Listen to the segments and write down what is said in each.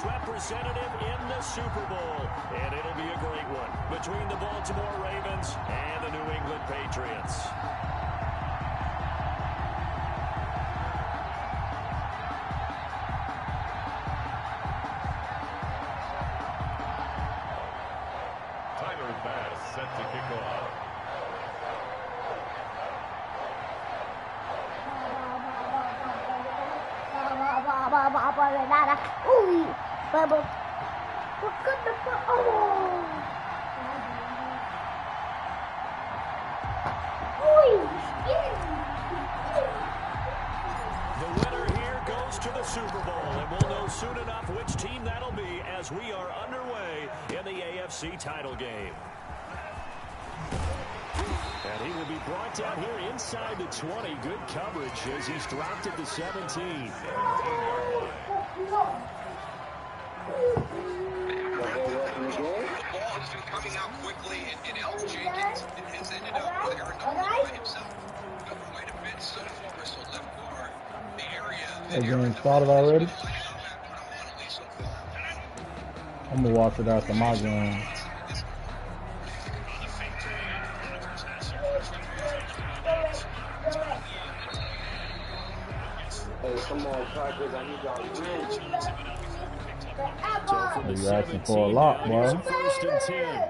representative in the Super Bowl. And it'll be a great one between the Baltimore Ravens and the New England Patriots. Set to kick off. The winner here goes to the Super Bowl, and we'll know soon enough which team that'll be as we are underway in the AFC title game. And he will be brought down here inside the 20. Good coverage as he's dropped it to 17. The ball has been coming out quickly, and Elf Jenkins has ended up with Aaron by himself. Quite a bit so far, so left guard, the area. That game started already? I'm going to watch it after my game. Come on, Packers, I need y'all to win. So from the You're asking for a lot, boy. First and 10.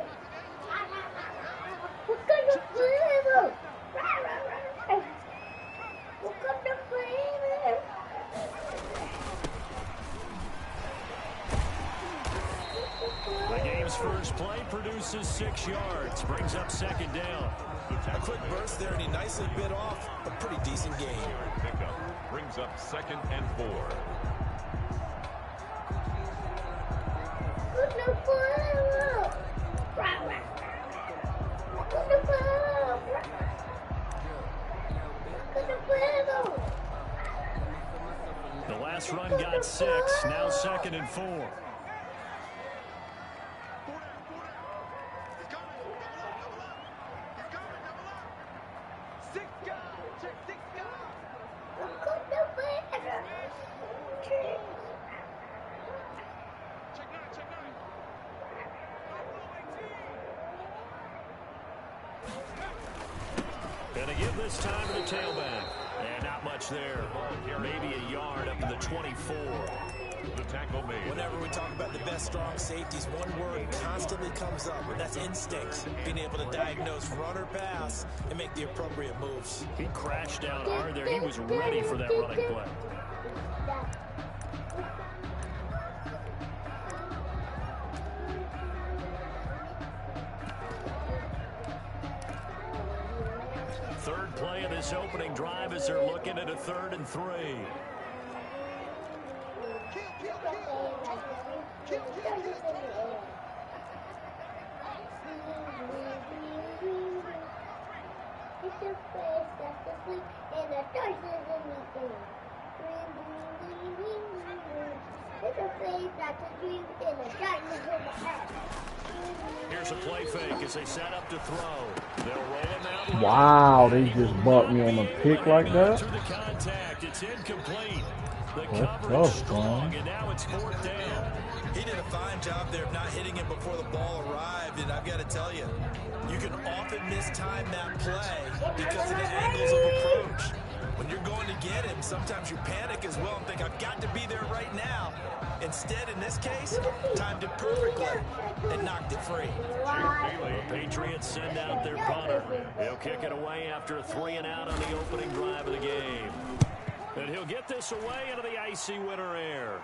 The game's first play produces 6 yards, brings up second down. A quick burst there, and he nicely bit off a pretty decent game. Pickup brings up 2nd and 4. The last run got 6, now 2nd and 4. And a give this time to the tailback. And not much there. Maybe a yard up to the 24. The tackle made. Whenever we talk about the best strong safeties, one word constantly comes up, and that's instincts. Being able to diagnose run or pass and make the appropriate moves. He crashed down hard there. He was ready for that running play. Third play of this opening drive as they're looking at a 3rd and 3. Here's a play fake as they set up to throw. They'll roll him out. Wow, they just bucked me on a pick like that. Through the contact, it's incomplete. The That's coverage tough, strong, man. and now it's 4th down. He did a fine job there of not hitting it before the ball arrived, and I've got to tell you, you can often mistime that play because of the angles of approach. When you're going to get him, sometimes you panic as well and think, I've got to be there right now. Instead, in this case, timed it perfectly and knocked it free. The Patriots send out their punter. He'll kick it away after a 3-and-out on the opening drive of the game. And he'll get this away into the icy winter air.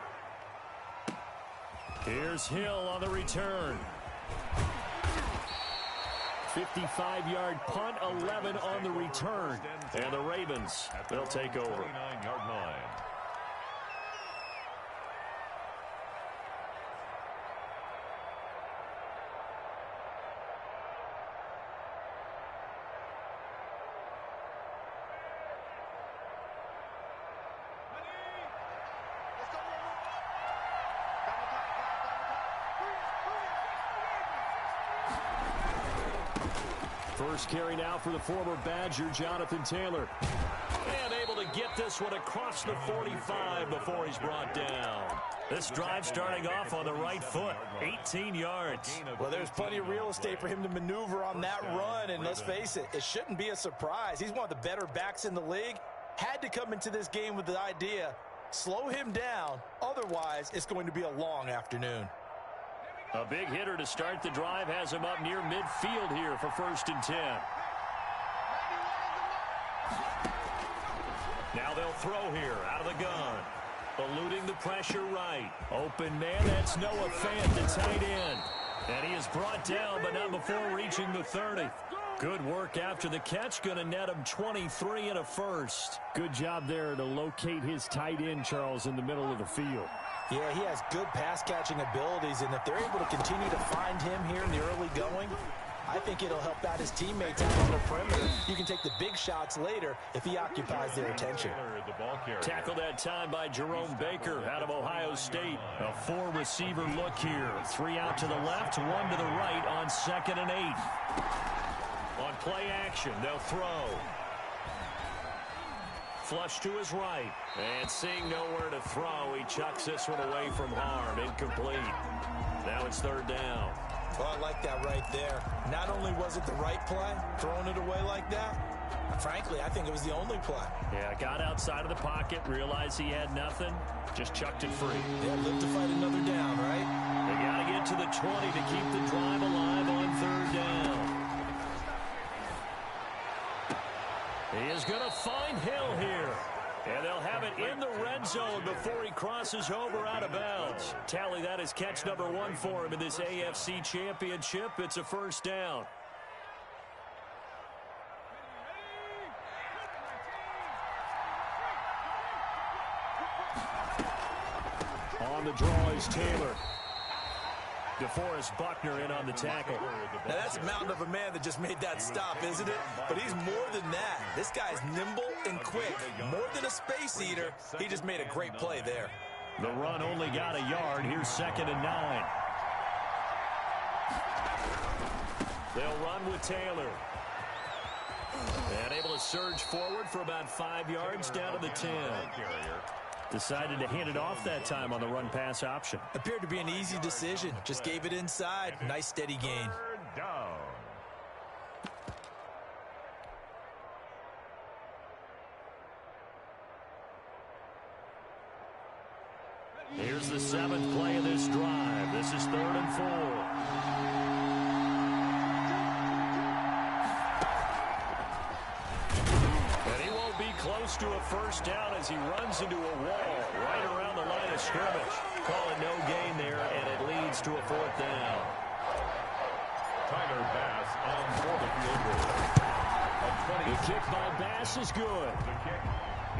Here's Hill on the return. 55-yard punt, 11 on the return. And the Ravens, they'll take over. 29-yard line. First carry now for the former Badger, Jonathan Taylor. And able to get this one across the 45 before he's brought down. This drive starting off on the right foot, 18 yards. Well, there's plenty of real estate for him to maneuver on that run, and let's face it, it shouldn't be a surprise. He's one of the better backs in the league. Had to come into this game with the idea, slow him down, otherwise it's going to be a long afternoon. A big hitter to start the drive has him up near midfield here for 1st and 10. Now they'll throw here out of the gun. Eluding the pressure right. Open man, that's Noah Fant, the tight end. And he is brought down, but not before reaching the 30. Good work after the catch. Going to net him 23 and a first. Good job there to locate his tight end, Charles, in the middle of the field. Yeah, he has good pass-catching abilities, and if they're able to continue to find him here in the early going, I think it'll help out his teammates out on the perimeter. You can take the big shots later if he occupies their attention. Tackled that time by Jerome Baker out of Ohio State. A 4-receiver look here. 3 out to the left, 1 to the right on 2nd and 8. On play action, they'll throw. Flush to his right. And seeing nowhere to throw, he chucks this one away from harm. Incomplete. Now it's 3rd down. Well, I like that right there. Not only was it the right play, throwing it away like that, frankly, I think it was the only play. Yeah, got outside of the pocket, realized he had nothing, just chucked it free. Yeah, live to fight another down, right? They got to get to the 20 to keep the drive alive on 3rd down. He is going to find Hill here. And they'll have it in the red zone before he crosses over out of bounds. Tally, that is catch number 1 for him in this AFC Championship. It's a 1st down. On the draw is Taylor. DeForest Buckner in on the tackle. Now that's a mountain of a man that just made that stop, isn't it? But he's more than that. This guy's nimble and quick. More than a space eater, he just made a great play there. The run only got a yard. Here's 2nd and 9. They'll run with Taylor. And able to surge forward for about 5 yards down to the 10. Decided to hand it off that time on the run-pass option. Appeared to be an easy decision. Just gave it inside. Nice steady gain. Here's the 7th play of this drive. This is 3rd and 4. Close to a 1st down as he runs into a wall right around the line of scrimmage. Call it no gain there, and it leads to a 4th down. Tyler Bass on for the field goal. The kick by Bass is good.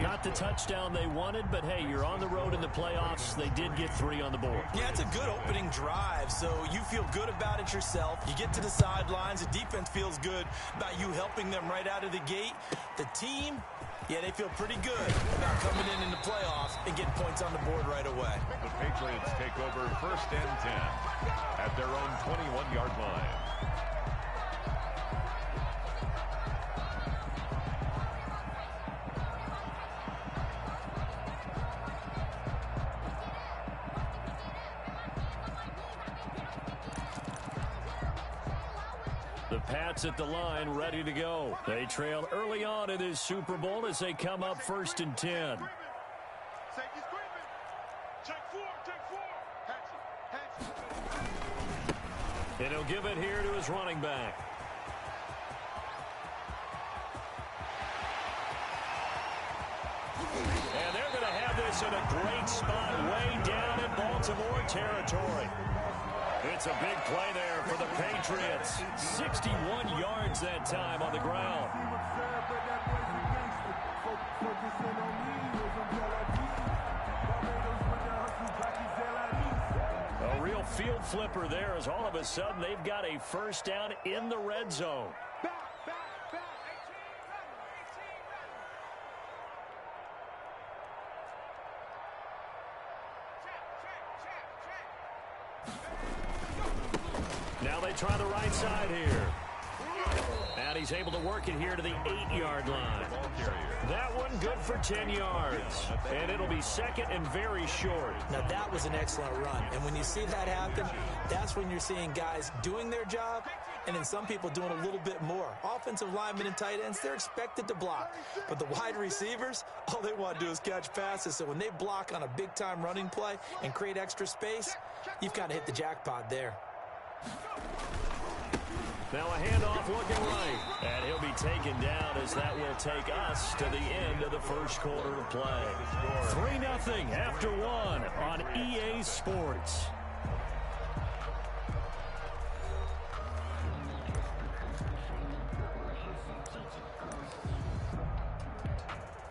Not the touchdown they wanted, but hey, you're on the road in the playoffs. They did get 3 on the board. Yeah, it's a good opening drive, so you feel good about it yourself. You get to the sidelines. The defense feels good about you helping them right out of the gate. The team, yeah, they feel pretty good about coming in the playoffs and getting points on the board right away. The Patriots take over 1st and 10 at their own 21-yard line. The Pats at the line, ready to go. They trail early on in this Super Bowl as they come up 1st and 10. And he'll give it here to his running back. And they're going to have this in a great spot way down in Baltimore territory. It's a big play there for the Patriots. 61 yards that time on the ground. A real field flipper there as all of a sudden they've got a 1st down in the red zone. Now they try the right side here. And he's able to work it here to the 8-yard line. That one good for 10 yards. And it'll be second and very short. Now, that was an excellent run. And when you see that happen, that's when you're seeing guys doing their job and then some people doing a little bit more. Offensive linemen and tight ends, they're expected to block. But the wide receivers, all they want to do is catch passes. So when they block on a big-time running play and create extra space, you've kind of hit the jackpot there. Now a handoff looking right. And he'll be taken down as that will take us to the end of the first quarter of play. 3-0 after 1 on EA Sports.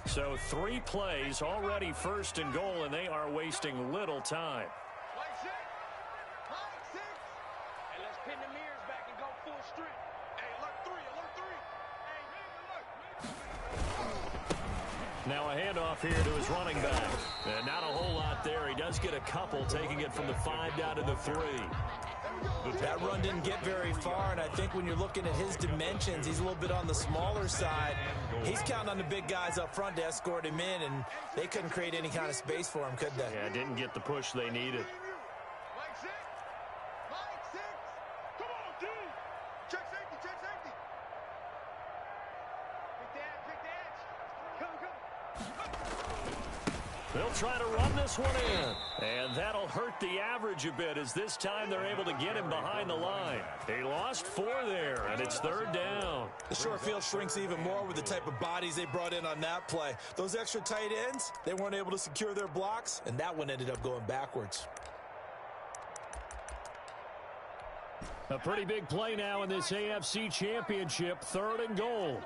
So 3 plays, already first and goal, and they are wasting little time. Now a handoff here to his running back. And not a whole lot there. He does get a couple, taking it from the 5 down to the 3. That run didn't get very far, and I think when you're looking at his dimensions, he's a little bit on the smaller side. He's counting on the big guys up front to escort him in, and they couldn't create any kind of space for him, could they? Yeah, didn't get the push they needed. They'll try to run this one in. And that'll hurt the average a bit as this time they're able to get him behind the line. They lost 4 there, and it's 3rd down. The short field shrinks even more with the type of bodies they brought in on that play. Those extra tight ends, they weren't able to secure their blocks, and that one ended up going backwards. A pretty big play now in this AFC Championship, 3rd and goal.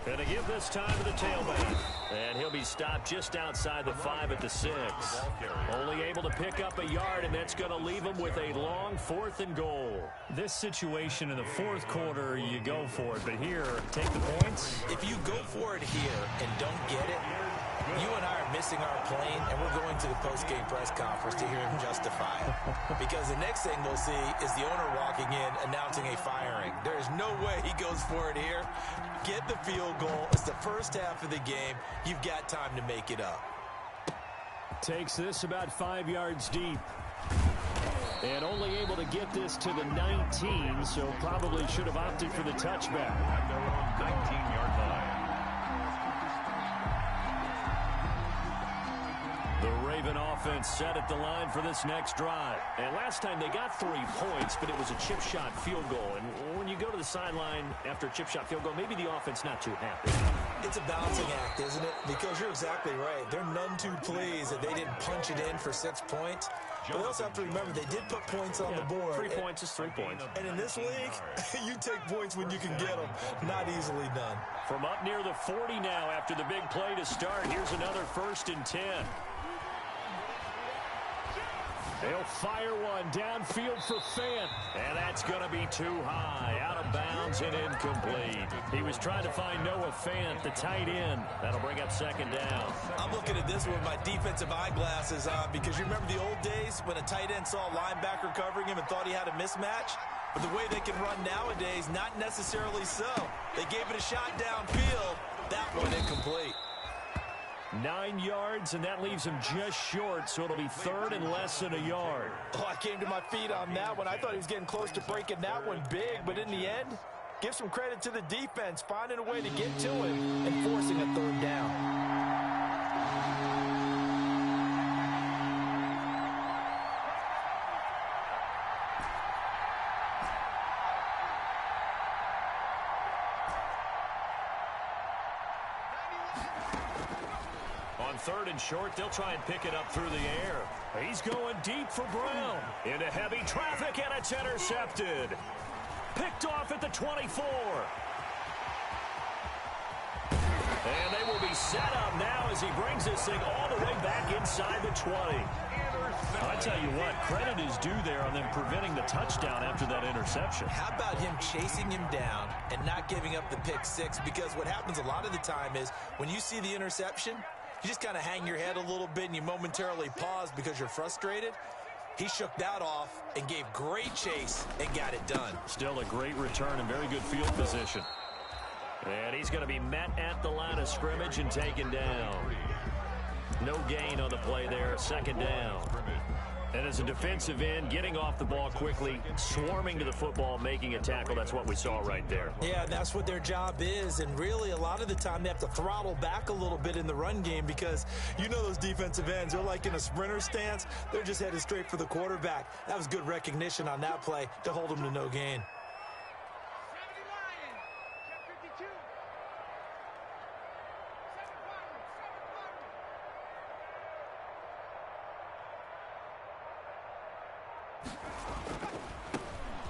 And to give this time to the tailback. And he'll be stopped just outside the 5 at the 6. Only able to pick up a yard, and that's going to leave him with a long 4th and goal. This situation in the 4th quarter, you go for it. But here, take the points. If you go for it here and don't get it, you and I are missing our plane, and we're going to the post-game press conference to hear him justify it. Because the next thing we'll see is the owner walking in announcing a firing. There is no way he goes for it here. Get the field goal. It's the first half of the game. You've got time to make it up. Takes this about 5 yards deep. And only able to get this to the 19, so probably should have opted for the touchback. At their own 19-yard line. The Raven offense set at the line for this next drive. And last time they got 3 points, but it was a chip shot field goal. And when you go to the sideline after a chip shot field goal, maybe the offense not too happy. It's a balancing act, isn't it? Because you're exactly right. They're none too pleased that they didn't punch it in for 6 points. But they also have to remember they did put points on the board. 3 points is 3 points. And in this league, you take points when you can get them. Not easily done. From up near the 40 now after the big play to start, here's another 1st and 10. They'll fire one downfield for Fant. And that's going to be too high. Out of bounds and incomplete. He was trying to find Noah Fant, the tight end. That'll bring up 2nd down. I'm looking at this with my defensive eyeglasses on because you remember the old days when a tight end saw a linebacker covering him and thought he had a mismatch? But the way they can run nowadays, not necessarily so. They gave it a shot downfield. That one incomplete. 9 yards, and that leaves him just short, so it'll be 3rd and less than a yard. Oh, I came to my feet on that one. I thought he was getting close to breaking that one big, but in the end, give some credit to the defense, finding a way to get to him and forcing a 3rd down. On 3rd and short, they'll try and pick it up through the air. He's going deep for Brown. Into heavy traffic, and it's intercepted. Picked off at the 24. And they will be set up now as he brings this thing all the way back inside the 20. I tell you what, credit is due there on them preventing the touchdown after that interception. How about him chasing him down and not giving up the pick 6? Because what happens a lot of the time is when you see the interception, you just kind of hang your head a little bit and you momentarily pause because you're frustrated. He shook that off and gave great chase and got it done. Still a great return and very good field position. And he's going to be met at the line of scrimmage and taken down. No gain on the play there, second down. And as a defensive end, getting off the ball quickly, swarming to the football, making a tackle, that's what we saw right there. Yeah, that's what their job is, and really a lot of the time they have to throttle back a little bit in the run game because you know those defensive ends, they're like in a sprinter stance. They're just headed straight for the quarterback. That was good recognition on that play to hold them to no gain.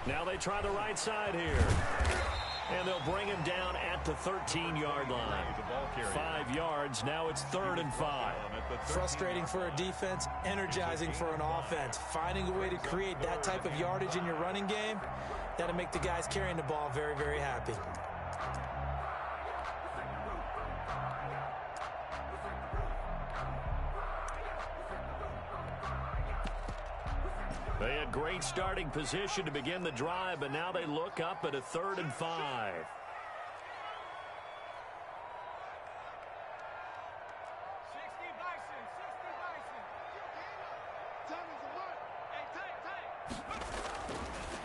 Now they try the right side here. And they'll bring him down at the 13-yard line. 5 yards. Now it's 3rd and 5. Frustrating for a defense, energizing for an offense. Finding a way to create that type of yardage in your running game, that'll make the guys carrying the ball very, very happy. They had great starting position to begin the drive, but now they look up at a 3rd and 5.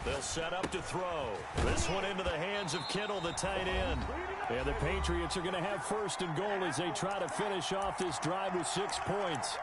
They'll set up to throw. This one into the hands of Kittle, the tight end. And the Patriots are going to have 1st and goal as they try to finish off this drive with 6 points.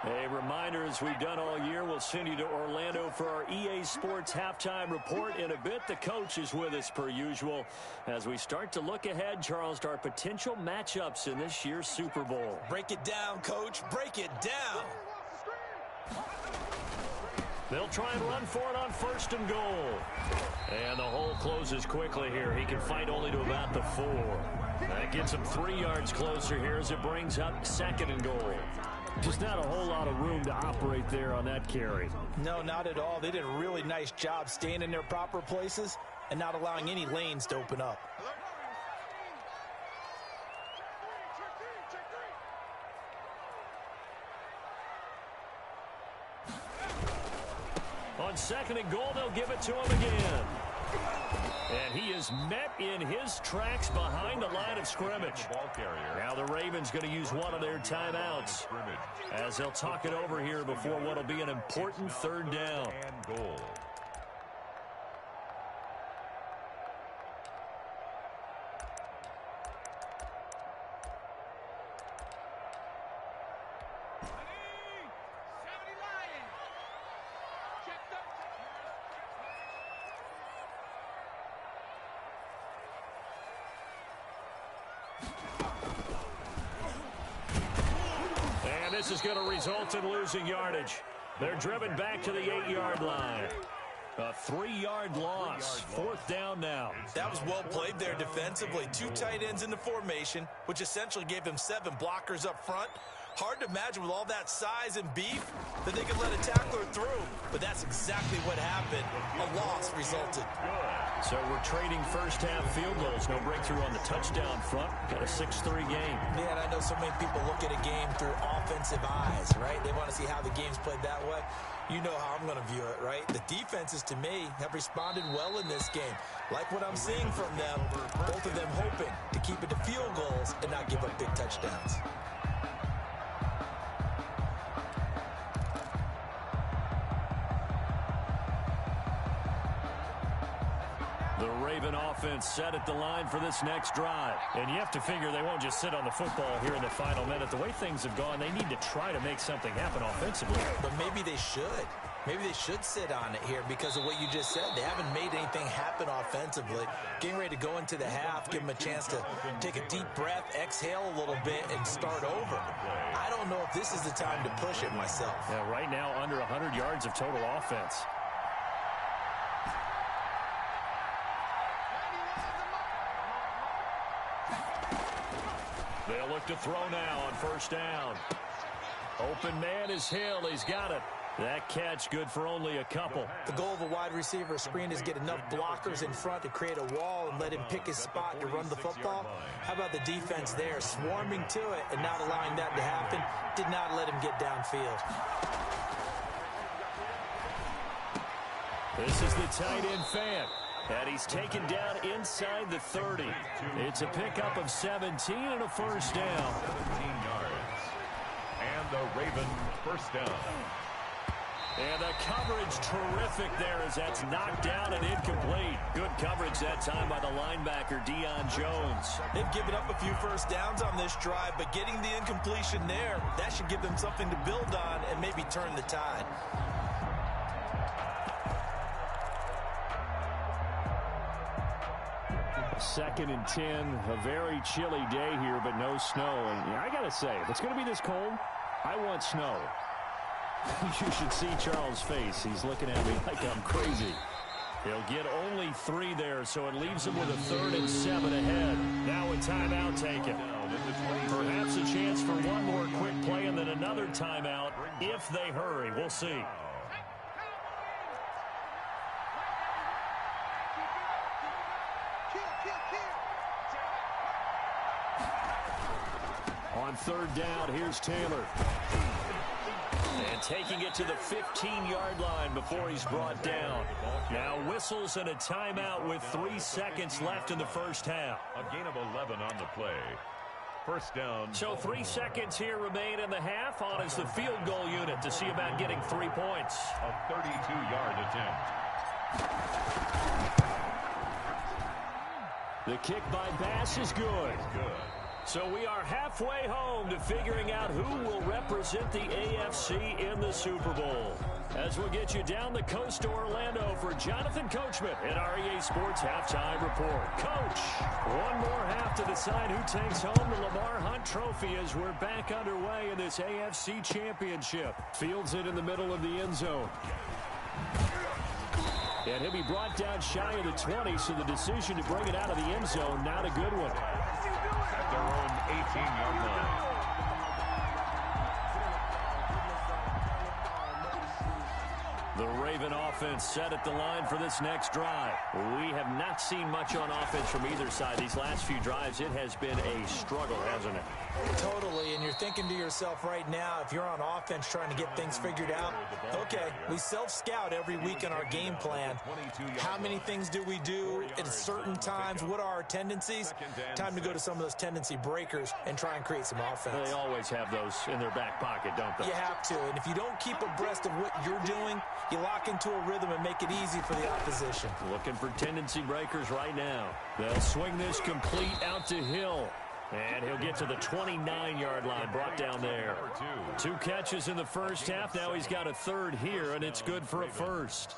A reminder, as we've done all year, we'll send you to Orlando for our EA Sports halftime report in a bit. The coach is with us per usual as we start to look ahead, Charles, to our potential matchups in this year's Super Bowl. Break it down, Coach. Break it down. They'll try and run for it on 1st and goal. And the hole closes quickly here. He can fight only to about the 4. That gets him 3 yards closer here as it brings up 2nd and goal. Just not a whole lot of room to operate there on that carry. No, not at all. They did a really nice job staying in their proper places and not allowing any lanes to open up. On 2nd and goal, they'll give it to him again. And he is met in his tracks behind the line of scrimmage. Now the Ravens going to use one of their timeouts as they'll talk it over here before what will be an important 3rd down. This is going to result in losing yardage. They're driven back to the 8-yard line. A 3-yard loss. 4th down now. That was well played there defensively. 2 tight ends in the formation, which essentially gave them 7 blockers up front. Hard to imagine with all that size and beef that they could let a tackler through. But that's exactly what happened. A loss resulted. So we're trading first-half field goals. No breakthrough on the touchdown front. Got a 6-3 game. Yeah, and I know so many people look at a game through offensive eyes, right? They want to see how the game's played that way. You know how I'm going to view it, right? The defenses, to me, have responded well in this game. Like what I'm seeing from them, both of them hoping to keep it to field goals and not give up big touchdowns. The Raven offense set at the line for this next drive. And you have to figure they won't just sit on the football here in the final minute. The way things have gone, they need to try to make something happen offensively. But maybe they should. Maybe they should sit on it here because of what you just said. They haven't made anything happen offensively. Getting ready to go into the half, give them a chance to take a deep breath, exhale a little bit, and start over. I don't know if this is the time to push it myself. Yeah, right now under 100 yards of total offense. They'll look to throw now on 1st down. Open man is Hill. He's got it. That catch good for only a couple. The goal of a wide receiver screen is get enough blockers in front to create a wall and let him pick his spot to run the football. How about the defense there, swarming to it and not allowing that to happen? Did not let him get downfield. This is the tight end Fant. And he's taken down inside the 30. It's a pickup of 17 and a first down. 17 yards. And the Ravens first down. And the coverage terrific there as that's knocked down and incomplete. Good coverage that time by the linebacker, Deion Jones. They've given up a few first downs on this drive, but getting the incompletion there, that should give them something to build on and maybe turn the tide. Second and 10, a very chilly day here, but no snow. And I got to say, if it's going to be this cold, I want snow. You should see Charles' face. He's looking at me like I'm crazy. He'll get only 3 there, so it leaves him with a 3rd and 7 ahead. Now a timeout taken. Perhaps a chance for one more quick play and then another timeout if they hurry. We'll see. On 3rd down, here's Taylor. And taking it to the 15-yard line before he's brought down. Now whistles and a timeout with 3 seconds left in the first half. A gain of 11 on the play. First down. So 3 seconds here remain in the half. On is the field goal unit to see about getting 3 points. A 32-yard attempt. The kick by Bass is good. So we are halfway home to figuring out who will represent the AFC in the Super Bowl. As we'll get you down the coast to Orlando for Jonathan Coachman in our EA Sports Halftime Report. Coach, one more half to decide who takes home the Lamar Hunt Trophy as we're back underway in this AFC Championship. Fields it in the middle of the end zone. And he'll be brought down shy of the 20, so the decision to bring it out of the end zone, not a good one. At their own 18-yard line. The Raven offense set at the line for this next drive. We have not seen much on offense from either side. These last few drives, it has been a struggle, hasn't it? Totally, and you're thinking to yourself right now, if you're on offense trying to get things figured out, okay, we self-scout every week in our game plan. How many things do we do at certain times? What are our tendencies? Time to go to some of those tendency breakers and try and create some offense. They always have those in their back pocket, don't they? You have to, and if you don't keep abreast of what you're doing, you lock into a rhythm and make it easy for the opposition. Looking for tendency breakers right now. They'll swing this complete out to Hill. And he'll get to the 29-yard line, brought down there. 2 catches in the first half. Now he's got a 3rd here, and it's good for a first.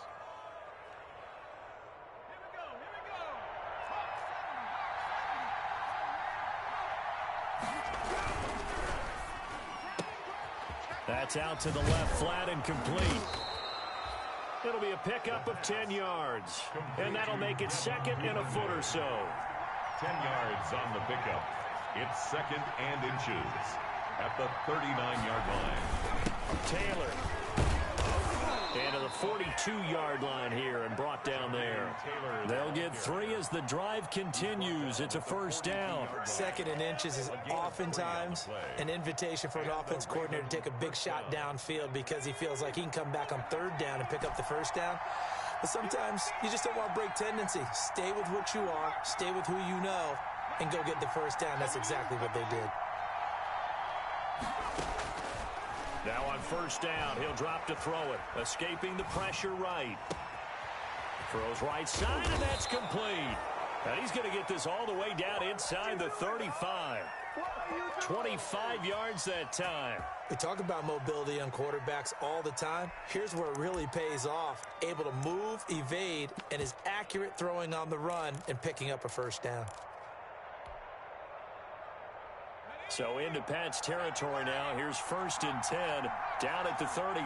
That's out to the left, flat and complete. It'll be a pickup of 10 yards. And that'll make it 2nd and a foot or so. 10 yards on the pickup. It's 2nd and inches at the 39-yard line. Taylor. And to the 42-yard line here and brought down there. They'll get 3 as the drive continues. It's a first down. 2nd and inches is oftentimes an invitation for an offense coordinator to take a big shot downfield because he feels like he can come back on 3rd down and pick up the first down. But sometimes you just don't want to break tendency. Stay with what you are, stay with who you know, and go get the first down. That's exactly what they did. Now on first down, he'll drop to throw it. Escaping the pressure right. Throws right side, and that's complete. And he's going to get this all the way down inside the 35. 25 yards that time. We talk about mobility on quarterbacks all the time. Here's where it really pays off. Able to move, evade, and is accurate throwing on the run and picking up a first down. So into Pat's territory now. Here's 1st and 10 down at the 33.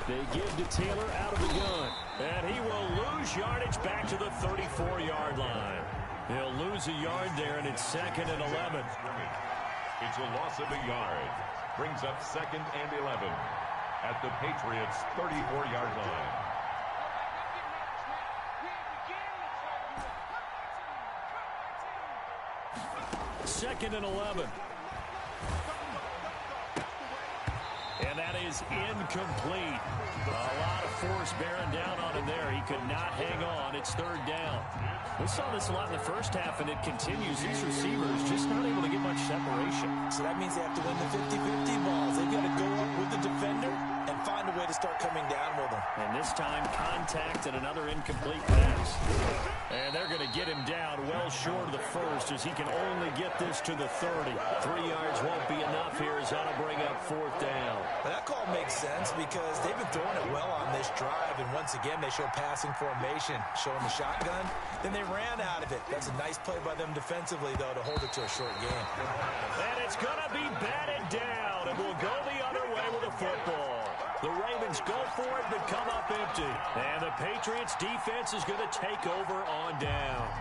They give to Taylor out of the gun. And he will lose yardage back to the 34-yard line. He'll lose a yard there, and it's 2nd and 11. It's a loss of a yard. Brings up 2nd and 11 at at the Patriots' 34-yard line. Second and 11. And that is incomplete. A lot of force bearing down on him there. He could not hang on. It's third down. We saw this a lot in the first half, and it continues. These receivers just not able to get much separation. So that means they have to win the 50-50 balls. They've got to go up with the defender and find a way to start coming down with him. And this time, contact and another incomplete pass. And they're going to get him down well short of the first as he can only get this to the 30. 3 yards won't be enough here as that'll bring up fourth down. But that call makes sense because they've been throwing it well on this drive, and once again, they show passing formation, showing the shotgun. Then they ran out of it. That's a nice play by them defensively, though, to hold it to a short game. And it's going to be batted down, and we'll go the other way with the football. The Ravens go for it, but come up empty. And the Patriots defense is going to take over on downs.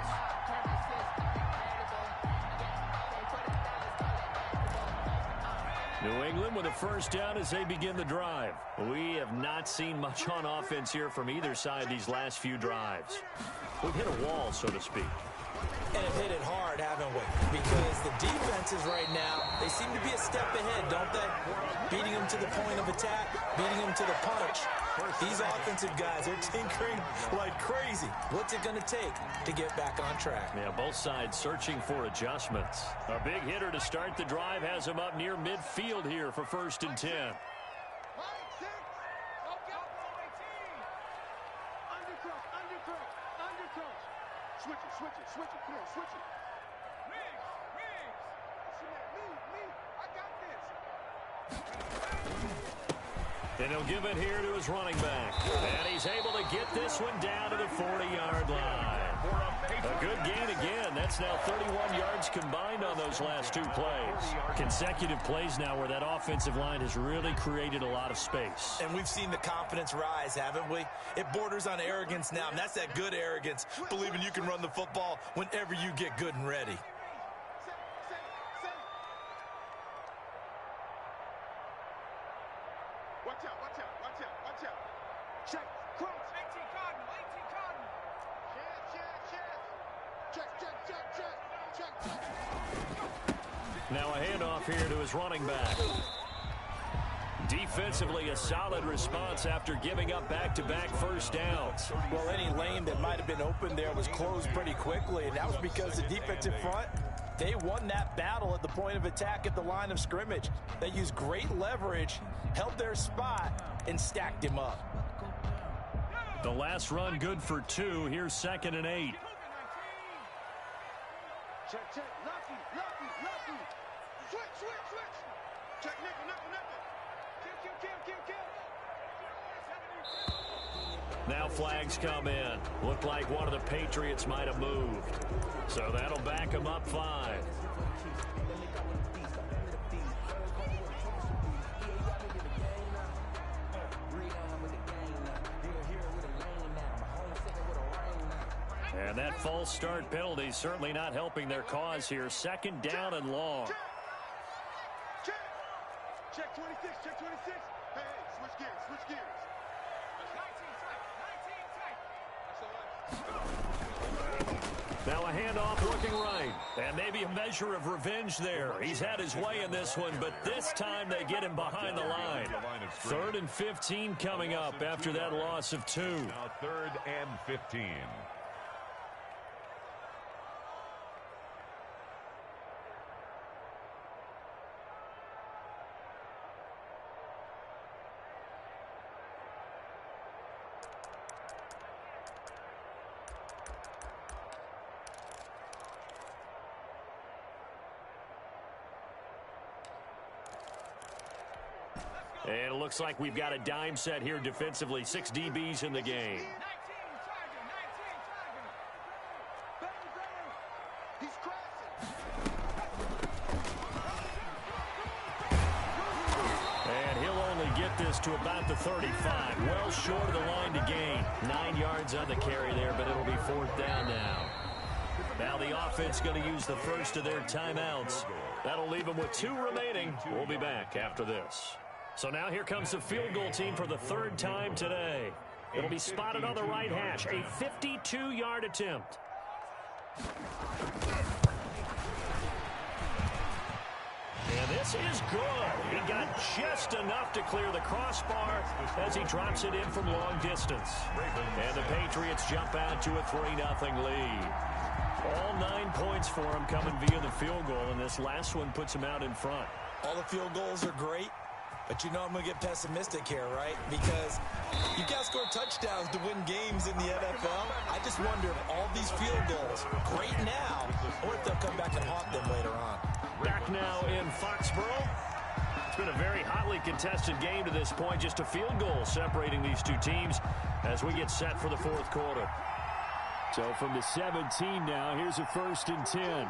New England with a first down as they begin the drive. We have not seen much on offense here from either side these last few drives. We've hit a wall, so to speak. And have hit it hard, haven't we? Because the defenses right now, they seem to be a step ahead, don't they? Beating them to the point of attack, beating them to the punch. These offensive guys are tinkering like crazy. What's it going to take to get back on track? Yeah, both sides searching for adjustments. A big hitter to start the drive has him up near midfield here for 1st and 10. Switch it, come on, switch it. Migs. Me, I got this. And he'll give it here to his running back. And he's able to get this one down to the 40-yard line. A good gain again. That's now 31 yards combined on those last 2 plays. Consecutive plays now where that offensive line has really created a lot of space. And we've seen the confidence rise, haven't we? It borders on arrogance now, and that's that good arrogance, believing you can run the football whenever you get good and ready. Watch out. Check, cross. 18 Cardinal. Check. Now a handoff here to his running back. Defensively, a solid response after giving up back-to-back first downs. Well, any lane that might have been open there was closed pretty quickly, and that was because the defensive front, they won that battle at the point of attack at the line of scrimmage. They used great leverage, held their spot, and stacked him up. The last run good for 2. Here's 2nd and 8. Check. Lucky. Switch. Check, nickel. Kill. Now flags come in. Looked like one of the Patriots might have moved. So that'll back them up 5. And that false start penalty certainly not helping their cause here. 2nd down and long. Check 26. Hey, switch gears. Now a handoff looking right. And maybe a measure of revenge there. He's had his way in this one, but this time they get him behind the line. 3rd and 15 coming up after that loss of 2. Now 3rd and 15. And it looks like we've got a dime set here defensively. 6 DBs in the game. And he'll only get this to about the 35. Well short of the line to gain. 9 yards on the carry there, but it'll be 4th down now. Now the offense going to use the first of their timeouts. That'll leave them with 2 remaining. We'll be back after this. So now here comes the field goal team for the third time today. It'll be spotted on the right hash. A 52-yard attempt. And this is good. He got just enough to clear the crossbar as he drops it in from long distance. And the Patriots jump out to a 3-0 lead. All 9 points for him coming via the field goal, and this last one puts him out in front. All the field goals are great, but you know I'm going to get pessimistic here, right? Because you got to score touchdowns to win games in the NFL. I just wonder if all these field goals, great now, or if they'll come back and haunt them later on. Back now in Foxborough. It's been a very hotly contested game to this point. Just a field goal separating these two teams as we get set for the fourth quarter. So from the 17 now, here's a 1st and 10.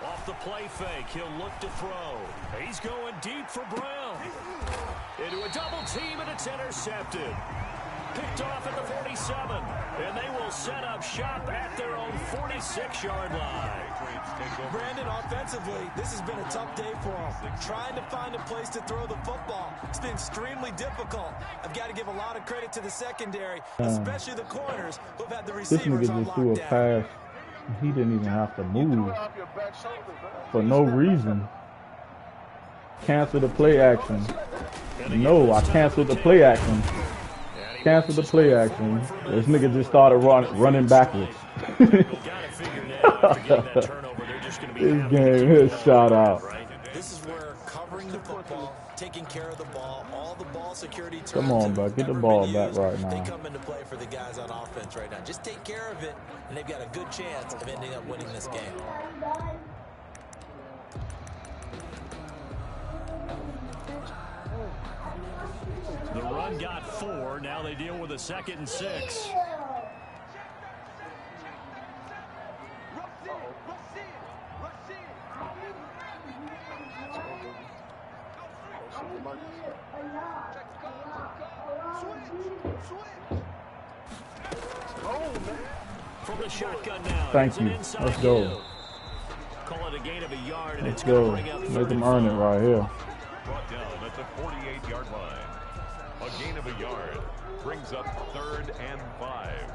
Off the play fake, he'll look to throw. He's going deep for Brown. Into a double team, and it's intercepted. Picked off at the 47, and they will set up shop at their own 46-yard line. Brandon, offensively, this has been a tough day for him. Trying to find a place to throw the football. It's been extremely difficult. I've got to give a lot of credit to the secondary, especially the corners who've had the receivers on This nigga just threw a lockdown. pass. He didn't even have to move for no reason. Cancel the play action. No, I canceled the play action. Cancel the play action. This nigga just started running backwards. This game is shot out. This is where covering the football, taking care of the ball, all the ball security terms. Come on, bro. Get the ball back right now. They come into play for the guys on offense right now. Just take care of it, and they've got a good chance of ending up winning this game. The run got 4. Now they deal with a 2nd and 6. From the shotgun now. Thank you. Let's go. Call it a gain of a yard, and Let's it's go. going to bring up Make them earn it right here. Brought down at the 48-yard line. A gain of a yard brings up 3rd and 5.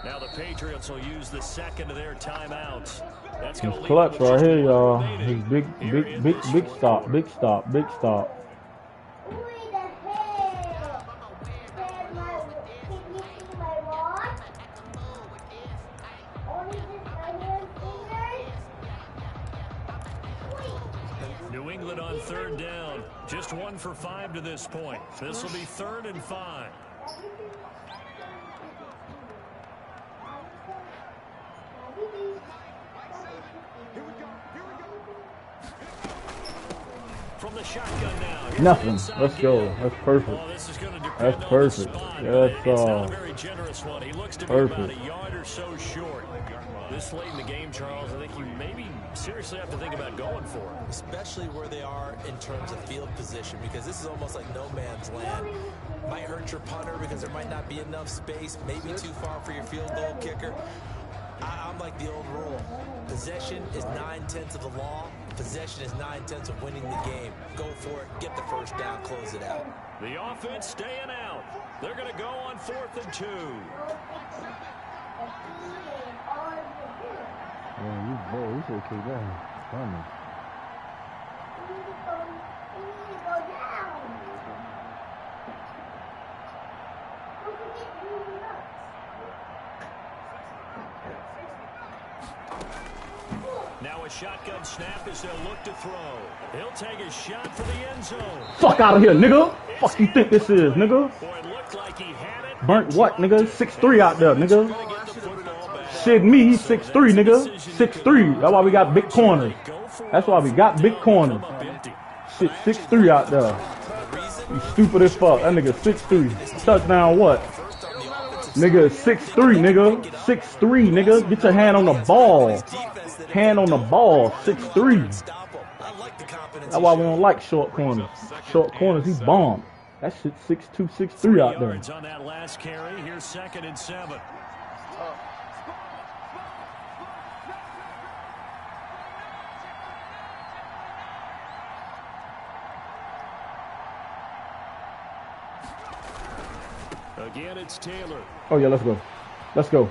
Now the Patriots will use the second of their timeouts. That's going to Clutch right here, y'all. His big stop, big stop, big stop. New England on 3rd down. Just 1 for 5 to this point. This will be 3rd and 5. From the shotgun now. Nothing. Let's go. That's perfect. Oh, this is going to depend That's on perfect. the spot. That's It's not a very generous one. He looks to be about perfect. a yard or so short. This late in the game, Charles, I think you maybe seriously have to think about going for it. Especially where they are in terms of field position, because this is almost like no man's land. Might hurt your punter because there might not be enough space, maybe too far for your field goal kicker. I'm like the old rule. Possession is 9/10 of the law. Possession is 9/10 of winning the game. Go for it, get the first down, close it out. The offense staying out. They're going to go on 4th and 2. Yeah, you should keep that coming. Now a shotgun snap as they'll look to throw. He'll take a shot for the end zone. Fuck out of here, nigga. Fuck you think this is, nigga? Boy, it looked like he had it. Burnt what, nigga? 6'3" out there, nigga. Gonna get the football back. Shit, me, he's 6'3", nigga. 6'3". That's why we got big corners. That's why we got big corners. Shit, 6'3" out there. You stupid as fuck. That nigga 6'3". Touchdown what? First on the offensive Nigga, 6'3", nigga. 6'3", nigga. Get your hand on the ball. Hand on the ball. 6'3". That's why we don't like short corners. Short corners, he bombed. That shit 6'2", 6'3" out there. 3 yards on that last carry. Here's 2nd and 7. Again, it's Taylor. Oh, yeah, let's go. Let's go.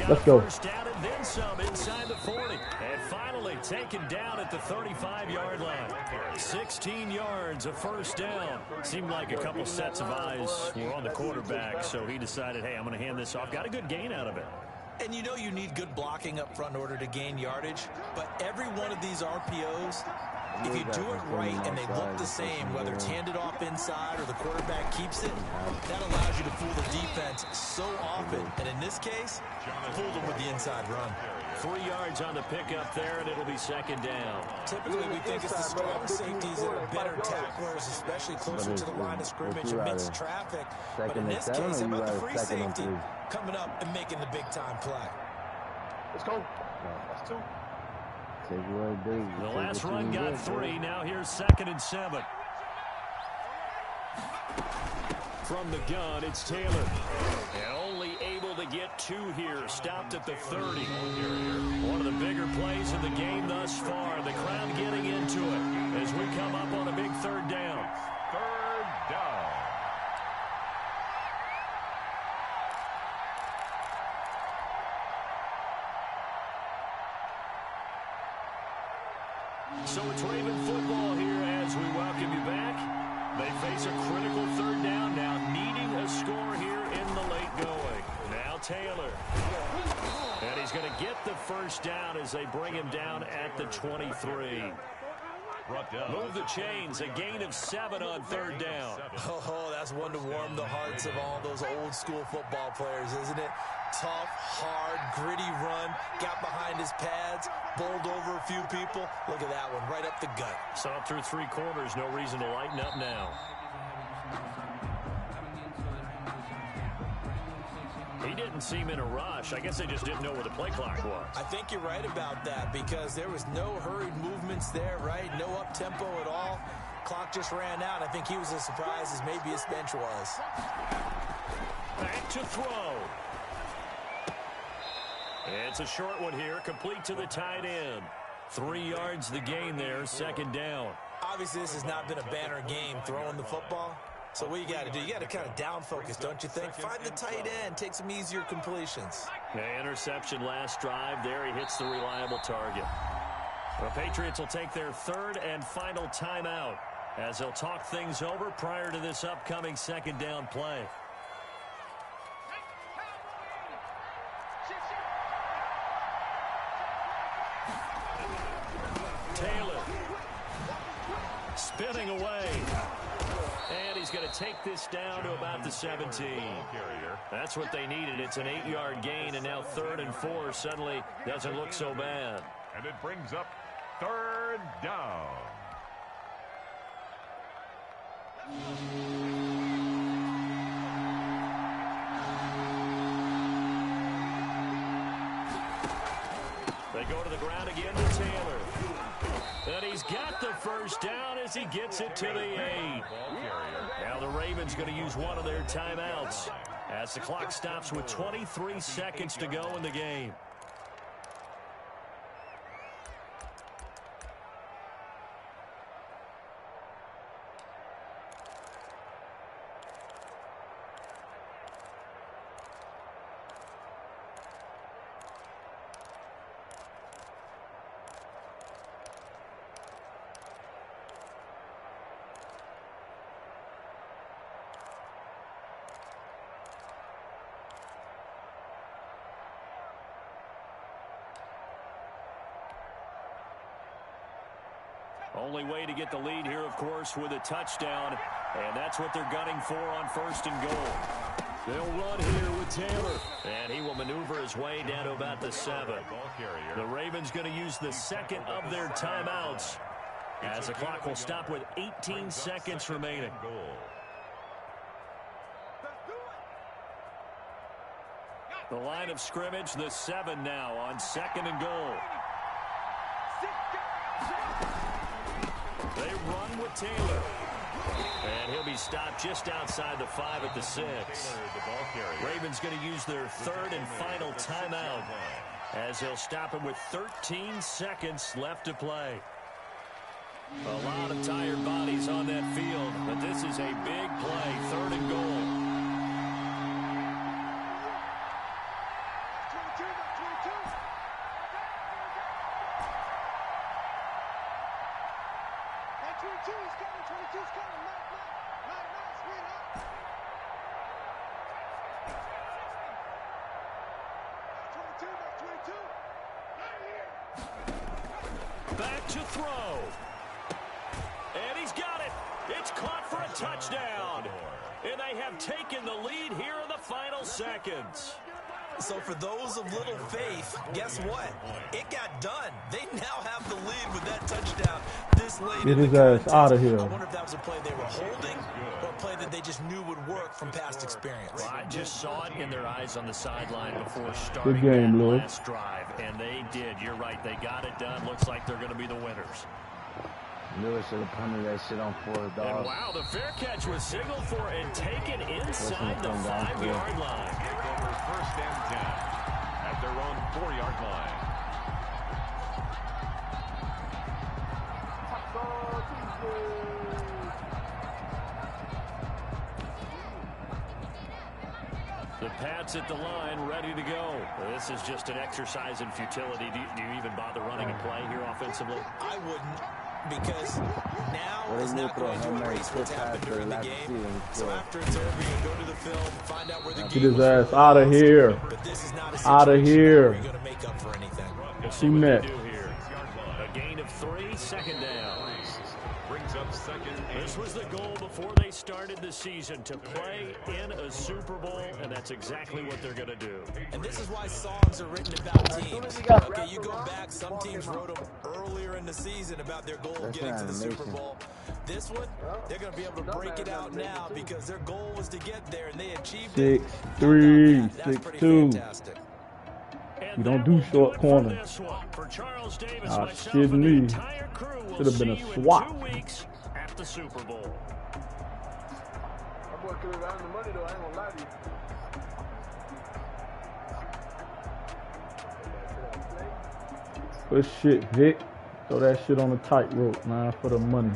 Let's go. First down and then some inside the 40. And finally taken down at the 35-yard line. 16 yards, a first down. Seemed like a couple sets of eyes were on the quarterback, so he decided, hey, I'm going to hand this off. Got a good gain out of it. And you know you need good blocking up front in order to gain yardage, but every one of these RPOs, if you do it right and they look the same, whether it's handed off inside or the quarterback keeps it, that allows you to fool the defense so often. And in this case, fool them with the inside run. 3 yards on the pickup there, and it'll be 2nd down. Typically, we think it's the strong safeties that are better tacklers, especially closer to the line of scrimmage amidst traffic. But in this case, how about the free safety coming up and making the big-time play? Let's go. That's 2. The last run got 3. Now here's 2nd and 7. From the gun, it's Taylor. And only able to get 2 here. Stopped at the 30. One of the bigger plays in the game thus far. The crowd getting into it as we come up on a big 3rd down. 3rd down. So it's Raven football here as we welcome you back. They face a critical 3rd down now, needing a score here in the late going. Now Taylor. And he's going to get the first down as they bring him down at the 23. Move the chains, a gain of 7 on 3rd down. Oh, that's one to warm the hearts of all those old school football players, isn't it? Tough, hard, gritty run, got behind his pads, bowled over a few people. Look at that one, right up the gut. So up through 3 quarters, no reason to lighten up now. He didn't seem in a rush. I guess they just didn't know where the play clock was. I think you're right about that because there was no hurried movements there, right? No up-tempo at all. Clock just ran out. I think he was as surprised as maybe his bench was. Back to throw. It's a short one here, complete to the tight end. 3 yards the gain there, 2nd down. Obviously, this has not been a banner game throwing the football. So what you got to do, you got to kind of down focus, don't you think? Find the tight end, take some easier completions. Yeah, interception last drive. There he hits the reliable target. The Patriots will take their 3rd and final timeout as they'll talk things over prior to this upcoming 2nd down play. Taylor spinning away. And he's going to take this down to about the 17. That's what they needed. It's an 8-yard gain, and now 3rd and 4 suddenly doesn't look so bad. And it brings up 3rd down. They go to the ground again to Taylor. And he's got the first down as he gets it to the 8. Now the Ravens going to use one of their timeouts as the clock stops with 23 seconds to go in the game. Only way to get the lead here, of course, with a touchdown. And that's what they're gunning for on 1st and goal. They'll run here with Taylor. And he will maneuver his way down to about the 7. The Ravens going to use the 2nd of their timeouts as the clock will stop with 18 seconds remaining. The line of scrimmage, the 7 now on 2nd and goal. They run with Taylor. And he'll be stopped just outside the 5 at the 6. Ravens going to use their 3rd and final timeout as they'll stop him with 13 seconds left to play. A lot of tired bodies on that field, but this is a big play, 3rd and goal. Back to throw. And he's got it. It's caught for a touchdown. And they have taken the lead here in the final seconds. So for those of little faith, guess what? It got done. They now have the lead with that touchdown this late. Get his ass out of here. I wonder if that was a play they were holding or a play that they just knew would work from past experience. Well, I just saw it in their eyes on the sideline before starting Good game, that Lewis. last drive, and they did. You're right. They got it done. Looks like they're going to be the winners. Lewis should have punted that shit on 4th And dog. wow, the fair catch was signaled for and taken inside the 5-yard line. Over 1st and 10 at their own 4-yard line. The Pats at the line, ready to go. This is just an exercise in futility. Do you even bother running a play here offensively? I wouldn't, because now is not going to erase what's happened during the game. So after it's over, you go to the film, find out where the Get game his was ass out of here. But this is not a Out of situation here. where you're going to make up for anything. We'll see Who what they next? do here. A gain of 3, 2nd down. Brings up 2nd and This was the goal before they started the season, to play in a Super Bowl, and that's exactly what they're going to do. And this is why songs are written about teams. Okay, you go back, some teams wrote them earlier in the season about their goal of getting to the Super Bowl. This one, they're going to be able to break it out now because their goal was to get there, and they achieved it. 6'3", That's pretty 6'2". fantastic. You don't do short corner. Ah, shit me. Should have been a swat. 2 weeks at the Super Bowl. That boy could have gotten the money, though. I ain't gonna lie to you. Good shit, Vic. Throw that shit on the tightrope, man, for the money.